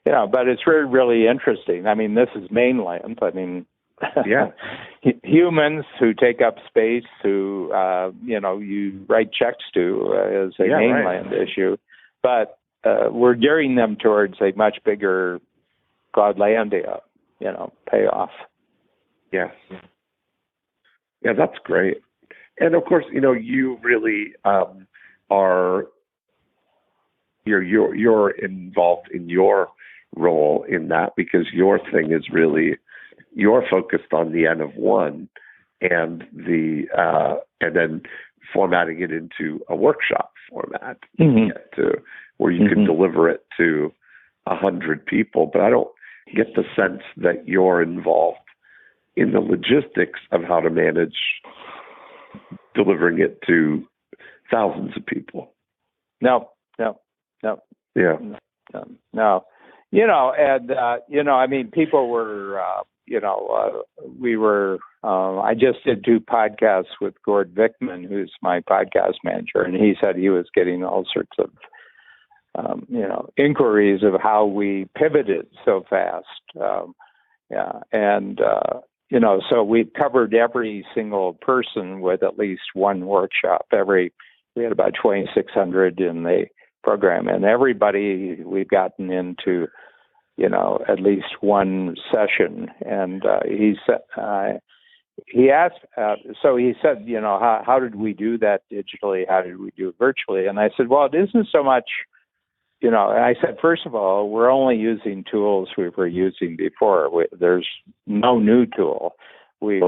but it's really, really interesting. I mean, this is mainland. I mean, humans who take up space, who you write checks to, is a mainland issue, but we're gearing them towards a much bigger Cloudlandia, payoff. Yes. Yeah, that's great. And of course, you really are. You're involved in your role in that, because your thing is really, you're focused on the N of 1 and and then formatting it into a workshop format where you can deliver it to 100 people. But I don't get the sense that you're involved in the logistics of how to manage delivering it to thousands of people. No. Yeah. No. I mean, people were, I just did 2 podcasts with Gord Vickman, who's my podcast manager, and he said he was getting all sorts of, inquiries of how we pivoted so fast. So we covered every single person with at least one workshop. We had about 2,600 in the program, and everybody we've gotten into, at least one session. And he said, he asked, so he said, how did we do that digitally? How did we do it virtually? And I said, well, it isn't so much, and I said, first of all, we're only using tools we were using before. There's no new tool. We've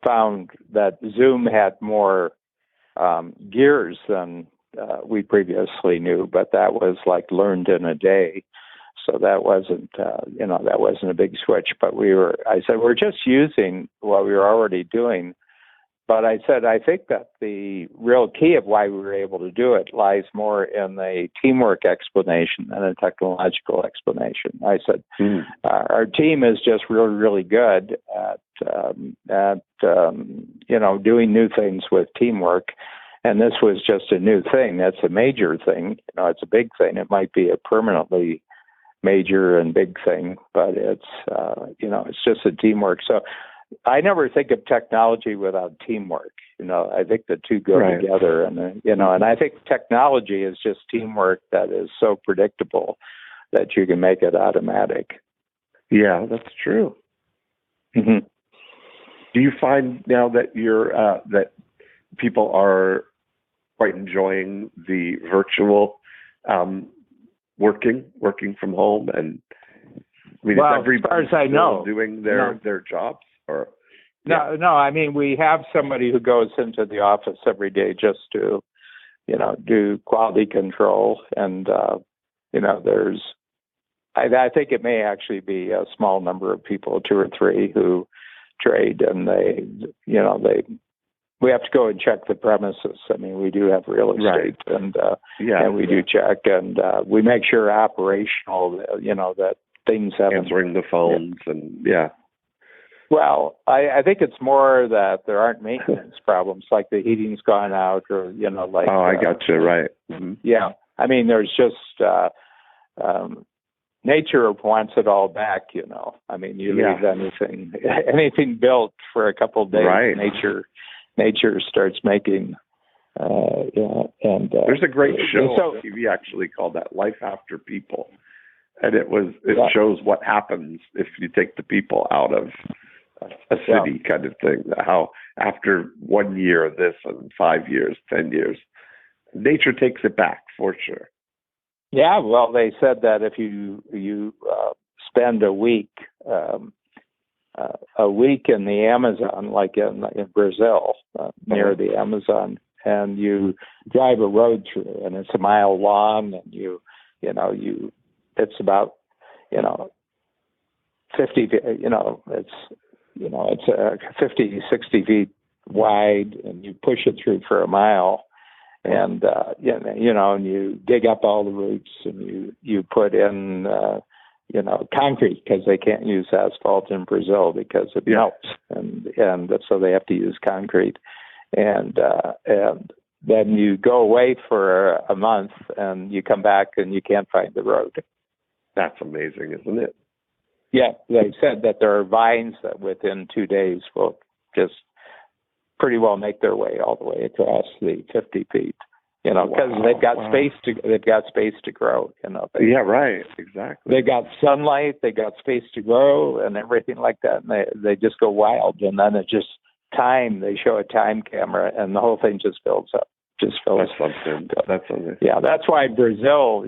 found that Zoom had more gears than we previously knew, but that was like learned in a day. So that wasn't, that wasn't a big switch. But I said, we're just using what we were already doing. But I said, I think that the real key of why we were able to do it lies more in the teamwork explanation than a technological explanation. I said, our team is just really, really good at doing new things with teamwork. And this was just a new thing. That's a major thing. It's a big thing. It might be a permanently major and big thing, but it's just a teamwork. So I never think of technology without teamwork. I think the two go together, and and I think technology is just teamwork that is so predictable that you can make it automatic. Yeah, that's true. Mm-hmm. Do you find now that that people are quite enjoying the virtual working from home, and is everybody as far as I know, doing their jobs? Or no. I mean, we have somebody who goes into the office every day just to, do quality control, and there's. I think it may actually be a small number of people, 2 or 3, who trade, and we have to go and check the premises. I mean, we do have real estate, and we do check, and we make sure operational, that things haven't answering the phones and Well, I think it's more that there aren't maintenance problems, like the heating's gone out, or I got you right. Mm-hmm. Yeah, I mean, there's just nature wants it all back. I mean, you leave anything built for a couple of days, nature starts making. There's a great show on TV actually called that Life After People, and it shows what happens if you take the people out of a city kind of thing. How after 1 year of this and 5 years, 10 years, nature takes it back for sure. Yeah, well, they said that if you spend a week in the Amazon, like in Brazil, near the Amazon, and you drive a road through, and it's a mile long, and it's about 50, it's 50, 60 feet wide, and you push it through for a mile, and and you dig up all the roots, and you put in concrete, because they can't use asphalt in Brazil because it melts, and so they have to use concrete, and then you go away for a month, and you come back and you can't find the road. That's amazing, isn't it? Yeah, they said that there are vines that within 2 days will just pretty well make their way all the way across the 50 feet. Because they've got space to grow. Exactly. They got sunlight, they got space to grow, and everything like that. And they just go wild, and then it just time. They show a time camera, and the whole thing just fills up. That's something. Yeah, that's why Brazil.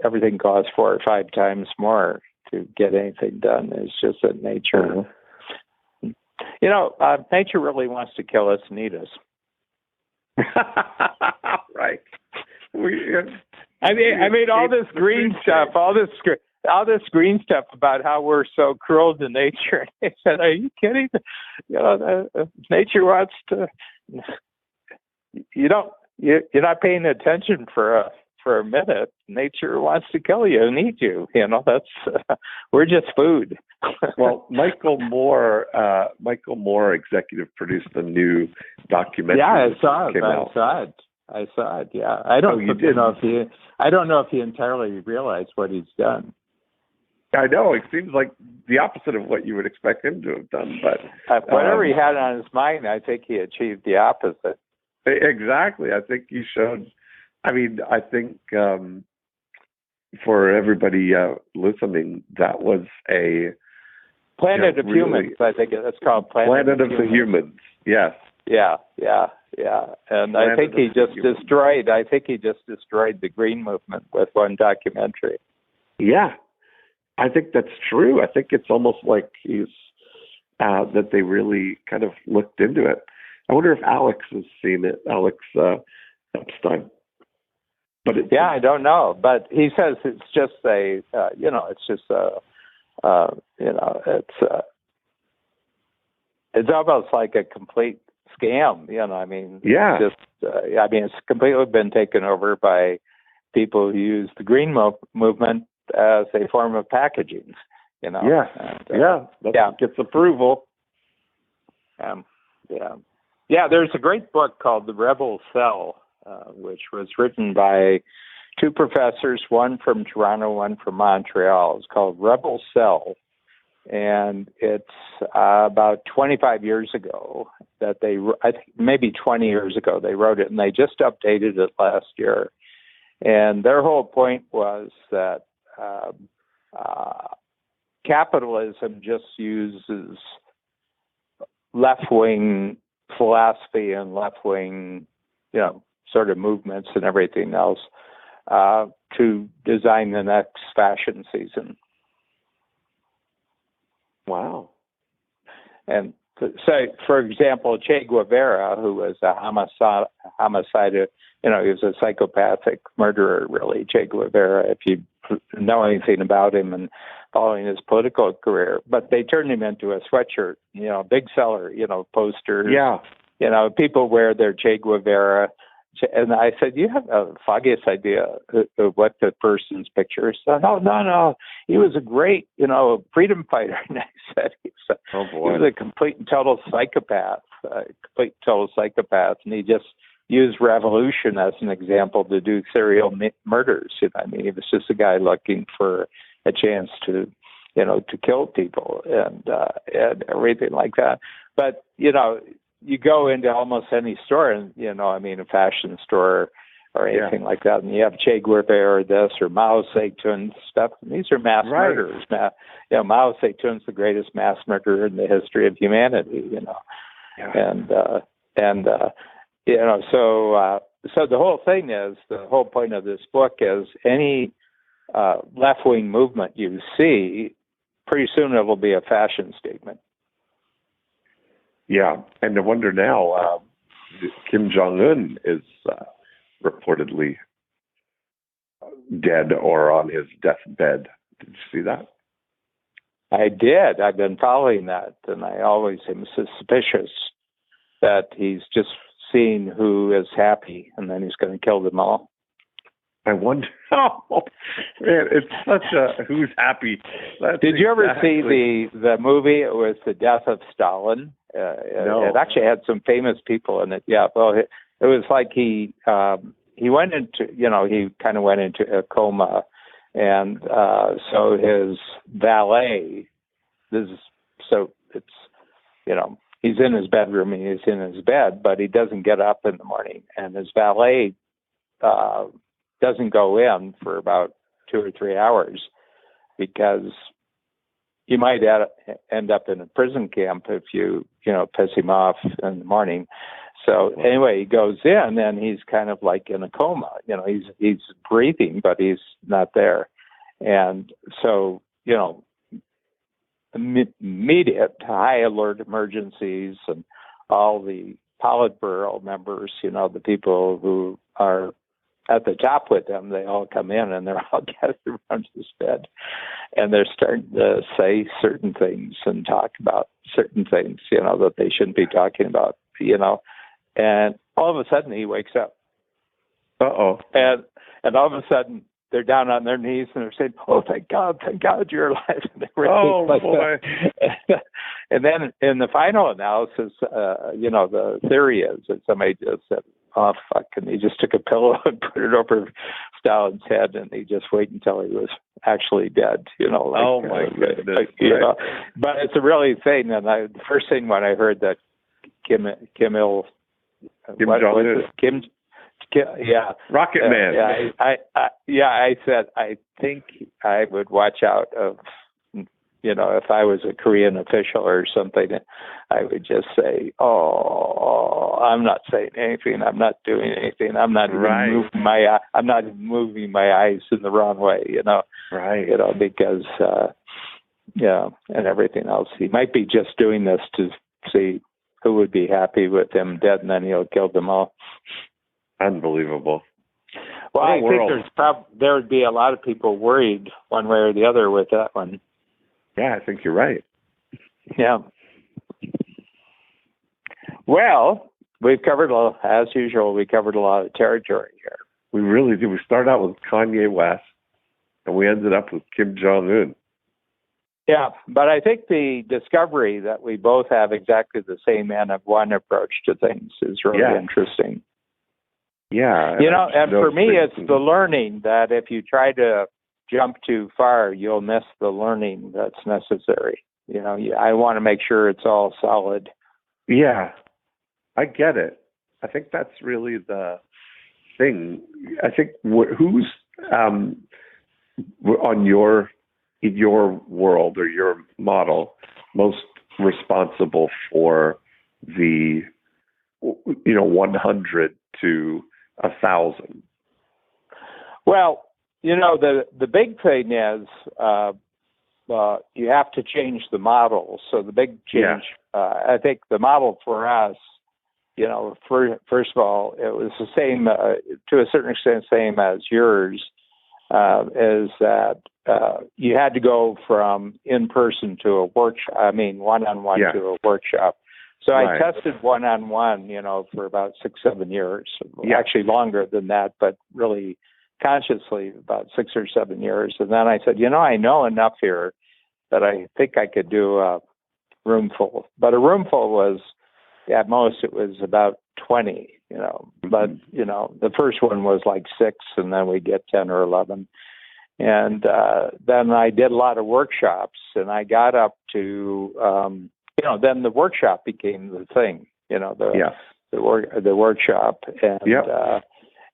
Everything costs 4 or 5 times more to get anything done. It's just that nature. Nature really wants to kill us and eat us. Right. I mean, all this green stuff, all this green stuff about how we're so cruel to nature. I said, "Are you kidding? Nature wants to. You're not paying attention for a minute. Nature wants to kill you and eat you. That's we're just food." Well, Michael Moore, executive produced a new documentary. Yeah, I saw it. Yeah, I don't know if he entirely realized what he's done. I know it seems like the opposite of what you would expect him to have done, but whatever he had on his mind, I think he achieved the opposite. Exactly. I think he showed. I think for everybody listening, that was Planet of Humans, I think it's called Planet of the Humans. Yes. Yeah. And Planet I think he just destroyed the Green Movement with one documentary. Yeah. I think that's true. I think it's almost like he's that they really kind of looked into it. I wonder if Alex has seen it, Alex Epstein. But I don't know. But he says it's just it's almost like a complete scam. Yeah. It's completely been taken over by people who use the Green Movement as a form of packaging. Yeah. That gets approval. There's a great book called The Rebel Cell, which was written by two professors, one from Toronto, one from Montreal. It's called Rebel Cell, and it's about 25 years ago that I think maybe 20 years ago they wrote it, and they just updated it last year. And their whole point was that capitalism just uses left-wing philosophy and left-wing, sort of movements and everything else to design the next fashion season. Wow. And so, for example, Che Guevara, who was a homicide, he was a psychopathic murderer, really, Che Guevara, if you know anything about him and following his political career. But they turned him into a sweatshirt, big seller, posters. Yeah. People wear their Che Guevara. And I said, you have a foggiest idea of what the person's picture is. No. He was a great, freedom fighter. And I said, he was a complete and total psychopath, And he just used revolution as an example to do serial murders. He was just a guy looking for a chance to kill people and everything like that. But, you go into almost any store, and a fashion store or anything like that, and you have Che Guevara or this or Mao Zedong stuff. And these are mass murderers. Mao Zedong's the greatest mass murderer in the history of humanity. So the whole thing is, the whole point of this book is any left-wing movement you see, pretty soon it will be a fashion statement. Yeah, and I wonder now, Kim Jong-un is reportedly dead or on his deathbed. Did you see that? I did. I've been following that, and I always am suspicious that he's just seeing who is happy, and then he's going to kill them all. I wonder. Oh, man, it's such a who's happy. Did you ever see the movie? It was The Death of Stalin. No. It actually had some famous people in it. Yeah, well, it was like he went into, he kind of went into a coma, and so his valet, he's in his bedroom and he's in his bed, but he doesn't get up in the morning, and his valet doesn't go in for about 2 or 3 hours because you might end up in a prison camp if you piss him off in the morning. So anyway, he goes in and he's kind of like in a coma. He's breathing, but he's not there. And so, immediate high alert emergencies and all the Politburo members, the people who are at the top with them, they all come in and they're all gathered around his bed, and they're starting to say certain things and talk about certain things, that they shouldn't be talking about, and all of a sudden he wakes up. Uh-oh. And all of a sudden they're down on their knees and they're saying, "Oh, thank God you're alive." Oh, boy. And then in the final analysis, the theory is that somebody just said, "Oh, fuck," and he just took a pillow and put it over Stalin's head, and he just waited until he was actually dead, oh, my goodness. But it's a really thing, and the first thing when I heard that Kim Rocket Man. I said, I think I would watch out if I was a Korean official or something, I would just say, "Oh, I'm not saying anything. I'm not doing anything. I'm not even moving my eyes in the wrong way." Right. Because and everything else. He might be just doing this to see who would be happy with him dead, and then he'll kill them all. Unbelievable. Well, I think there would be a lot of people worried one way or the other with that one. Yeah, I think you're right. Yeah. Well, we've covered, as usual, we covered a lot of territory here. We really did. We started out with Kanye West, and we ended up with Kim Jong-un. Yeah, but I think the discovery that we both have exactly the same N of one approach to things is really interesting. Yeah. And for me, it's the learning that if you try to jump too far, you'll miss the learning that's necessary. I want to make sure it's all solid. Yeah, I get it. I think that's really the thing. I think who's on in your world or your model most responsible for the 100 to 1,000? Well, the big thing is you have to change the model. So the big change, I think the model for us, first of all, it was the same, to a certain extent, same as yours, is that you had to go from in-person to a workshop, one-on-one to a workshop. So I tested one-on-one, for about 6-7 years, actually longer than that, but really consciously about 6 or 7 years. And then I said, I know enough here that I think I could do a room full. But a room full was, at most, it was about 20, But, the first one was like 6, and then we get 10 or 11. And then I did a lot of workshops, and I got up to, then the workshop became the thing, the workshop.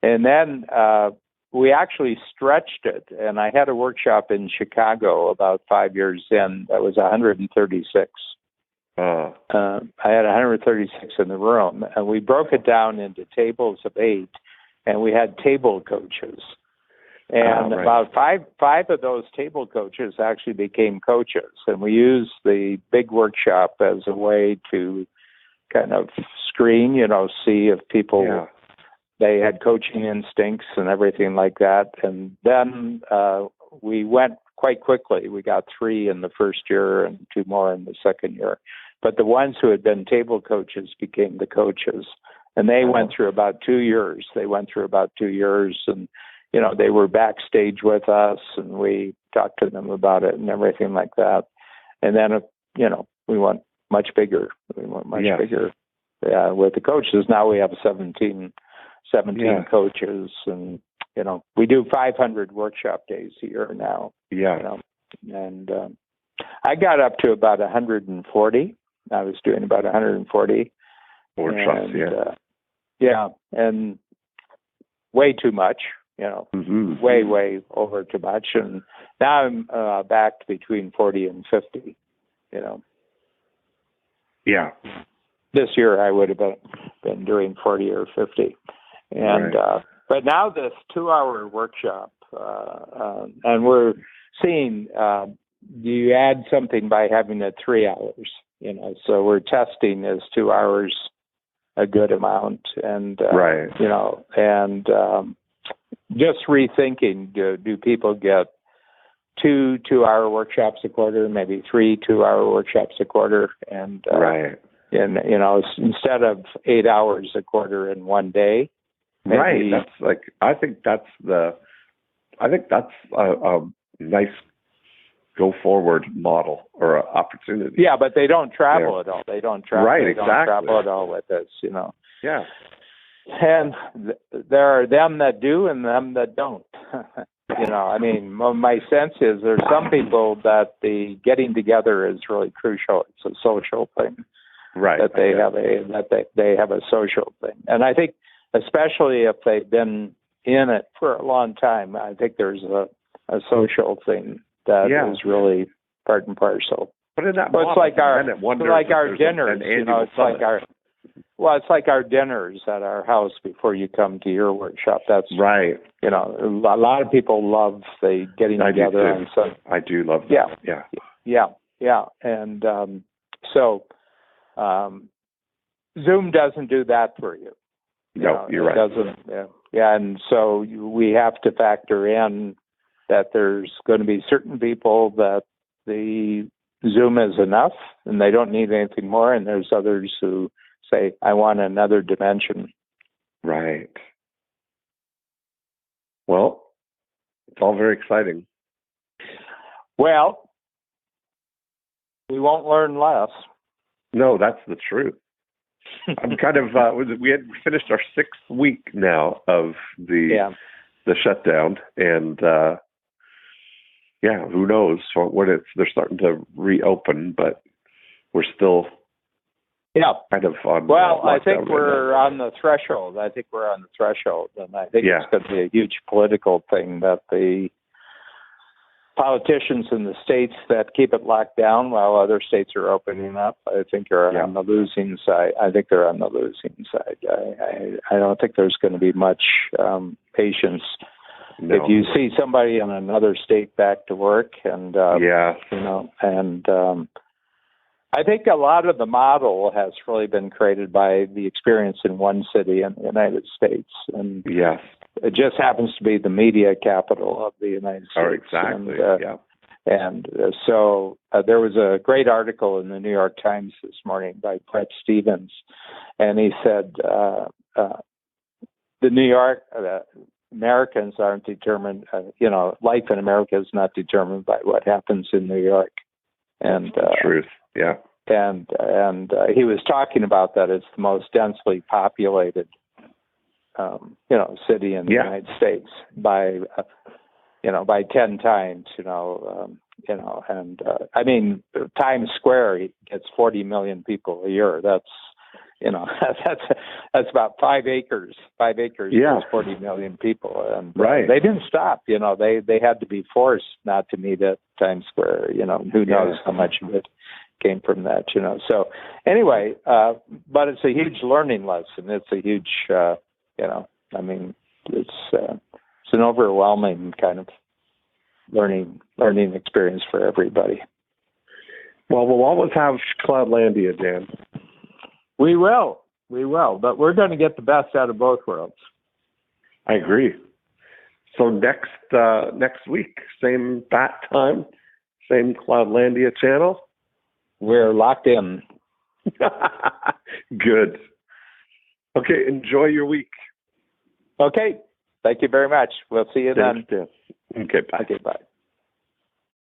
And then we actually stretched it, and I had a workshop in Chicago about 5 years in that was 136. I had 136 in the room, and we broke it down into tables of 8, and we had table coaches. And about five of those table coaches actually became coaches, and we used the big workshop as a way to kind of screen, see if people they had coaching instincts and everything like that. And then we went quite quickly. We got 3 in the first year and 2 more in the second year. But the ones who had been table coaches became the coaches, and they went through about 2 years. And they were backstage with us, and we talked to them about it and everything like that. And then, we went much bigger. Bigger with the coaches. Now we have 17 coaches, and, we do 500 workshop days a year now. And I got up to about 140. I was doing about 140. Workshops, and way too much. Way over too much. And now I'm back between 40 and 50, Yeah. This year I would have been doing 40 or 50. And but now this 2-hour workshop, and we're seeing, do you add something by having it 3 hours? So we're testing, is 2 hours a good amount? And, just rethinking, do people get 2 2-hour workshops a quarter, maybe 3 2-hour workshops a quarter? And, instead of 8 hours a quarter in one day. Maybe, I think that's a nice go forward model or opportunity. Yeah, but they don't travel at all. They don't travel. Right, exactly. Don't travel at all with this, Yeah. And there are them that do and them that don't. My sense is there's some people that the getting together is really crucial. It's a social thing, that they have a social thing. And I think, especially if they've been in it for a long time, I think there's a social thing that is really part and parcel. But in that well, model, it's like our dinners. It's like our dinners at our house before you come to your workshop. That's right. A lot of people love getting together on Sunday. I do love that. Yeah. And so Zoom doesn't do that for you. No, you're right. It doesn't. Yeah, and so we have to factor in that there's going to be certain people that the Zoom is enough and they don't need anything more, and there's others who say, I want another dimension. Right. Well, it's all very exciting. Well, we won't learn less. No, that's the truth. I'm kind of, we had finished our 6th week now of the shutdown, and who knows when they're starting to reopen, but we're still kind of on. Well, I think we're on the threshold. And I think it's going to be a huge political thing that the politicians in the states that keep it locked down while other states are opening up, I think are on the losing side. I think they're on the losing side. I don't think there's going to be much patience. No. If you see somebody in another state back to work, and I think a lot of the model has really been created by the experience in one city in the United States, and it just happens to be the media capital of the United States. Oh, exactly. And so there was a great article in the New York Times this morning by Brett Stevens, and he said the New York Americans aren't determined. Life in America is not determined by what happens in New York. And truth. Yeah. And he was talking about that it's the most densely populated, city in the United States by 10 times, I mean, Times Square gets 40 million people a year. That's about 5 acres. 5 acres is 40 million people. And they didn't stop, they had to be forced not to meet at Times Square, who knows how much of it came from that, So anyway, but it's a huge learning lesson. It's a huge, it's an overwhelming kind of learning experience for everybody. Well, we'll always have Cloudlandia, Dan. We will, but we're going to get the best out of both worlds. I agree. So next week, same bat time, same Cloudlandia channel. We're locked in. Good. Okay, enjoy your week. Okay, thank you very much. We'll see you then. Okay, bye. Okay, bye.